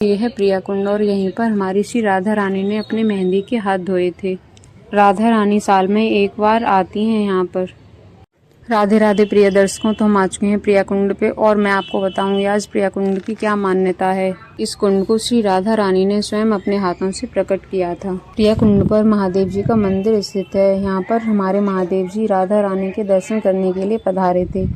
ये है प्रिया कुंड और यहीं पर हमारी श्री राधा रानी ने अपने मेहंदी के हाथ धोए थे। राधा रानी साल में एक बार आती हैं यहाँ पर। राधे राधे प्रिय दर्शकों, तो हम आ चुके हैं प्रिया कुंड पे और मैं आपको बताऊंगी आज प्रिया कुंड की क्या मान्यता है। इस कुंड को श्री राधा रानी ने स्वयं अपने हाथों से प्रकट किया था। प्रिया कुंड पर महादेव जी का मंदिर स्थित है। यहाँ पर हमारे महादेव जी राधा रानी के दर्शन करने के लिए पधारे थे।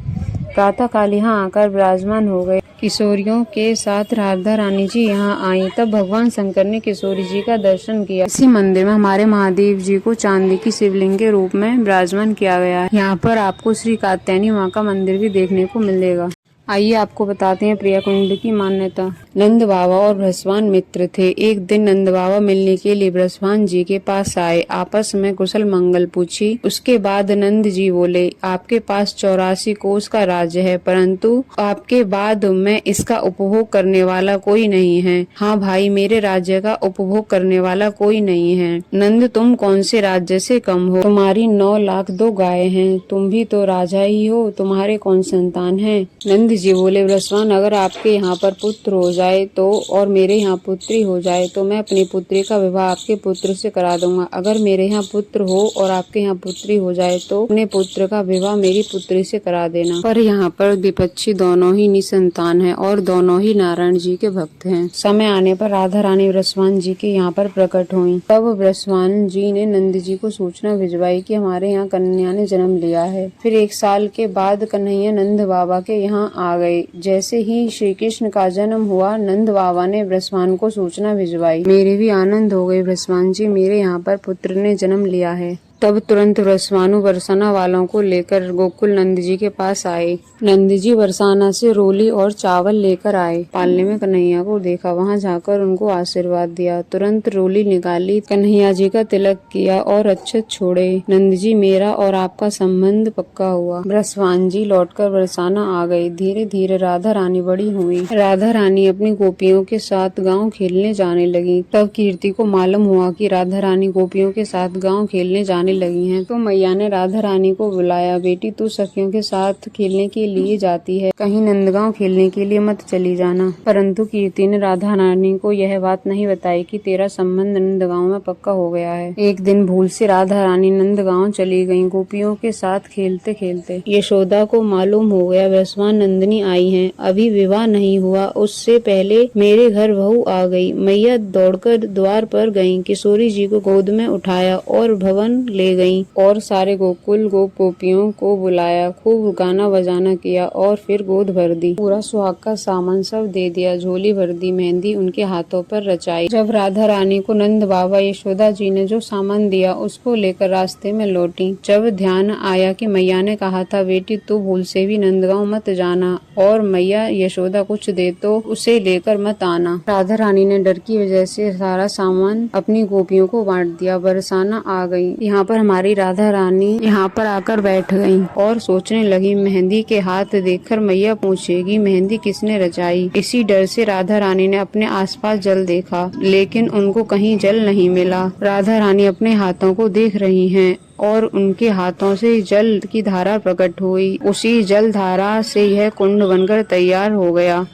प्रातः काल यहाँ आकर विराजमान हो गए। किशोरियों के साथ राधा रानी जी यहाँ आई, तब भगवान शंकर ने किशोरी जी का दर्शन किया। इसी मंदिर में हमारे महादेव जी को चांदी की शिवलिंग के रूप में विराजमान किया गया है। यहाँ पर आपको श्री कात्यायनी माँ का मंदिर भी देखने को मिलेगा। आइए आपको बताते हैं प्रिया कुंड की मान्यता। नंद बाबा और ब्रजवान मित्र थे। एक दिन नंद बाबा मिलने के लिए ब्रजवान जी के पास आए, आपस में कुशल मंगल पूछी। उसके बाद नंद जी बोले, आपके पास 84 कोस का राज्य है, परंतु आपके बाद में इसका उपभोग करने वाला कोई नहीं है। हाँ भाई, मेरे राज्य का उपभोग करने वाला कोई नहीं है। नंद, तुम कौन से राज्य से कम हो? तुम्हारी 9 लाख 2 गाय हैं, तुम भी तो राजा ही हो, तुम्हारे कौन संतान है? नंद जी बोले, ब्रजवान, अगर आपके यहाँ पर पुत्र हो जाए तो और मेरे यहाँ पुत्री हो जाए तो मैं अपनी पुत्री का विवाह आपके पुत्र से करा दूंगा। अगर मेरे यहाँ पुत्र हो और आपके यहाँ पुत्री हो जाए तो अपने पुत्र का विवाह मेरी पुत्री से करा देना। पर यहाँ पर विपक्षी दोनों ही निसंतान हैं और दोनों ही नारायण जी के भक्त हैं। समय आने पर राधा रानी ब्रजवान जी के यहाँ पर प्रकट हुई। तब ब्रजवान जी ने नंद जी को सूचना भिजवाई कि हमारे यहाँ कन्हैया ने जन्म लिया है। फिर 1 साल के बाद कन्हैया नंद बाबा के यहाँ आ गए। जैसे ही श्री कृष्ण का जन्म हुआ, नंद बाबा ने ब्रजवान को सूचना भिजवाई। मेरे भी आनंद हो गए ब्रजवान जी, मेरे यहाँ पर पुत्र ने जन्म लिया है। तब तुरंत ब्रजवानु बरसाना वालों को लेकर गोकुल नंद जी के पास आए। नंद जी बरसाना से रोली और चावल लेकर आए। पालने में कन्हैया को देखा, वहां जाकर उनको आशीर्वाद दिया। तुरंत रोली निकाली, कन्हैया जी का तिलक किया और अक्षत छोड़े। नंद जी, मेरा और आपका संबंध पक्का हुआ। ब्रजवान जी लौटकर बरसाना आ गए। धीरे धीरे राधा रानी बड़ी हुई। राधा रानी अपनी गोपियों के साथ गाँव खेलने जाने लगी। तब कीर्ति को मालूम हुआ कि राधा रानी गोपियों के साथ गाँव खेलने जाने लगी हैं, तो मैया ने राधा रानी को बुलाया। बेटी, तू सखियों के साथ खेलने के लिए जाती है, कहीं नंदगांव खेलने के लिए मत चली जाना। परंतु कीर्ति ने राधा रानी को यह बात नहीं बताई कि तेरा संबंध नंदगांव में पक्का हो गया है। एक दिन भूल से राधा रानी नंदगांव चली गयी। गोपियों के साथ खेलते खेलते यशोदा को मालूम हो गया ब्रजवान नंदिनी आई है, अभी विवाह नहीं हुआ, उससे पहले मेरे घर बहू आ गई। मैया दौड़कर द्वार पर गयी, किशोरी जी को गोद में उठाया और भवन ले गईं और सारे गोकुल गोपियों को बुलाया। खूब गाना बजाना किया और फिर गोद भर दी। पूरा सुहाग का सामान सब दे दिया, झोली भर दी, मेहंदी उनके हाथों पर रचाई। जब राधा रानी को नंद बाबा यशोदा जी ने जो सामान दिया उसको लेकर रास्ते में लौटी। जब ध्यान आया कि मैया ने कहा था, बेटी तू भूल से भी नंदगांव मत जाना और मैया यशोदा कुछ दे तो उसे लेकर मत आना। राधा रानी ने डर की वजह से सारा सामान अपनी गोपियों को बांट दिया। बरसाना आ गई। यहाँ पर हमारी राधा रानी यहाँ पर आकर बैठ गईं और सोचने लगी, मेहंदी के हाथ देखकर मैया पूछेगी मेहंदी किसने रचाई। इसी डर से राधा रानी ने अपने आसपास जल देखा, लेकिन उनको कहीं जल नहीं मिला। राधा रानी अपने हाथों को देख रही हैं और उनके हाथों से जल की धारा प्रकट हुई। उसी जल धारा से यह कुंड बनकर तैयार हो गया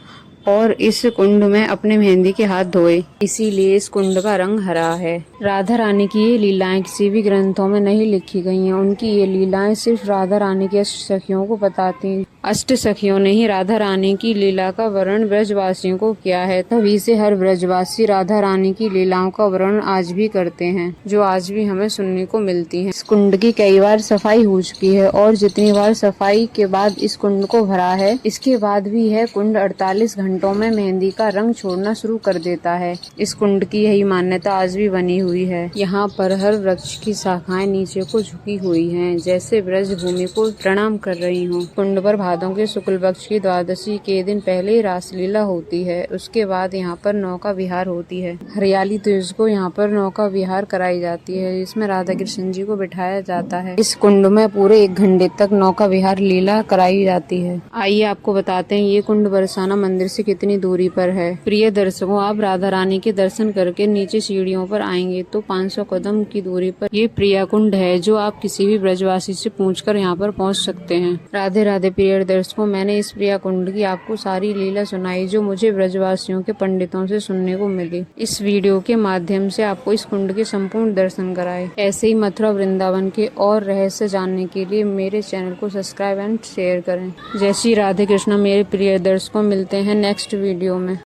और इस कुंड में अपने मेहंदी के हाथ धोए, इसीलिए इस कुंड का रंग हरा है। राधा रानी की ये लीलाएं किसी भी ग्रंथों में नहीं लिखी गई हैं। उनकी ये लीलाएं सिर्फ राधा रानी के अष्ट सखियों को बताती। अष्ट सखियों ने ही राधा रानी की लीला का वर्णन ब्रजवासियों को किया है, तभी से हर ब्रजवासी राधा रानी की लीलाओं का वर्णन आज भी करते हैं, जो आज भी हमें सुनने को मिलती है। इस कुंड की कई बार सफाई हो चुकी है और जितनी बार सफाई के बाद इस कुंड को भरा है, इसके बाद भी यह कुंड 48 घंटों में मेहंदी का रंग छोड़ना शुरू कर देता है। इस कुंड की यही मान्यता आज भी बनी हुई है। यहाँ पर हर वृक्ष की शाखाएं नीचे को झुकी हुई हैं, जैसे ब्रज भूमि को प्रणाम कर रही हूँ। कुंड पर भादों के शुक्ल पक्ष की द्वादशी के दिन पहले ही रासलीला होती है। उसके बाद यहाँ पर नौका विहार होती है। हरियाली तीज को यहाँ पर नौका विहार कराई जाती है, जिसमें राधा कृष्ण जी को बिठाया जाता है। इस कुंड में पूरे 1 घंटे तक नौका विहार लीला कराई जाती है। आइए आपको बताते हैं ये कुंड बरसाना मंदिर से से कितनी दूरी पर है। प्रिय दर्शकों, आप राधा रानी के दर्शन करके नीचे सीढ़ियों पर आएंगे तो 500 कदम की दूरी पर ये प्रिया कुंड है, जो आप किसी भी ब्रजवासी से पूछकर यहाँ पर पहुँच सकते हैं। राधे राधे प्रिय दर्शकों, मैंने इस प्रिया कुंड की आपको सारी लीला सुनाई जो मुझे ब्रजवासियों के पंडितों से सुनने को मिली। इस वीडियो के माध्यम से आपको इस कुंड के संपूर्ण दर्शन कराए। ऐसे ही मथुरा वृंदावन के और रहस्य जानने के लिए मेरे चैनल को सब्सक्राइब एंड शेयर करें। जय श्री राधे कृष्ण मेरे प्रिय दर्शकों, मिलते हैं नेक्स्ट वीडियो में।